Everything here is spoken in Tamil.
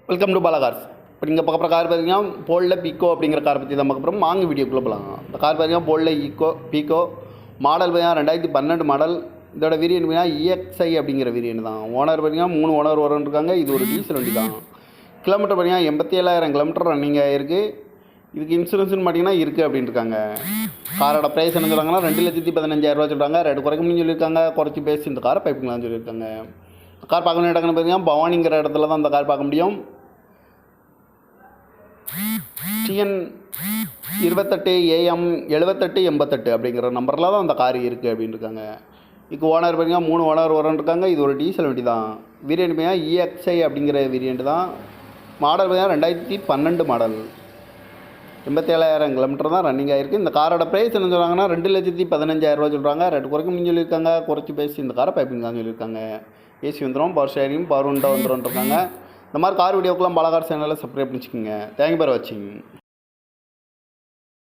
Welcome to Bala cars. இப்போ நீங்கள் பார்க்குற கார் பார்த்தீங்கன்னா போல்ல பீக்கோ அப்படிங்கிற கார் பற்றி தான் பார்க்க போகிறோம். வாங்க வீடியோக்குள்ளே போகலாம். இந்த கார் பார்த்தீங்கன்னா போல்ல பீக்கோ மாடல் பார்த்தீங்கன்னா 2012 மாடல். இதோட வேரியன்ட் பார்த்தீங்கன்னா EXI அப்படிங்கிற வேரியன்ட் தான். ஓனர் பார்த்தீங்கன்னா 3 ஓனர் இருக்காங்க. இது ஒரு டீசல் வண்டி தான். கிலோமீட்டர் பார்த்தீங்கன்னா 87,000 கிலோமீட்டர் ரன்னிங் ஆகிருக்கு. இதுக்கு இன்சூரன்ஸ்னு பார்த்தீங்கன்னா இருக்குது அப்படின்னு இருக்காங்க. காரோட ப்ரைஸ் என்ன சொல்கிறாங்கன்னா 2,15,000 சொல்கிறாங்க. ரேட்டு குறைக்கணும்னு சொல்லியிருக்காங்க. குறைச்சி பேசி இந்த காரை பைப்பிங்களான்னு சொல்லியிருக்காங்க. கார் பார்க்க வேண்டிய இடங்கள்னு பார்த்தீங்கன்னா பவானிங்கிற இடத்துல தான் இந்த கார் பார்க்க முடியும். TN 28 AM 7888 அப்படிங்கிற நம்பரில் தான் அந்த கார் இருக்குது அப்படின்னு இருக்காங்க. இதுக்கு ஓனர் பார்த்தீங்கன்னா 3 ஓனர் இருக்காங்க. இது ஒரு டீசல் வண்டி தான். வேரியன்ட் பார்த்தீங்கன்னா EXI அப்படிங்கிற வேரியன்ட் தான். மாடல் பார்த்தீங்கன்னா 2012 மாடல். 87,000 கிலோமீட்டர் தான் ரன்னிங் ஆகிருக்கு. இந்த காரோட ப்ரைஸ் என்ன சொல்கிறாங்கன்னா 2,15,000 சொல்கிறாங்க. ரேட்டு குறைக்கணும்னு சொல்லியிருக்காங்க. குறைச்சி பேசி இந்த காரை பைப்பிங் தான் சொல்லியிருக்காங்க. ஏசி வந்துடும், பவர் ஷேரிங், பவர் விண்டோ வந்துடும் இருக்காங்க. இந்த மாதிரி கார் வீடியோக்கெல்லாம் பாலா கார் சேனலில் சப்ஸ்கிரைப் பண்ணிச்சுக்கோங்க. தேங்க்யூ ஃபார் வாட்சிங்.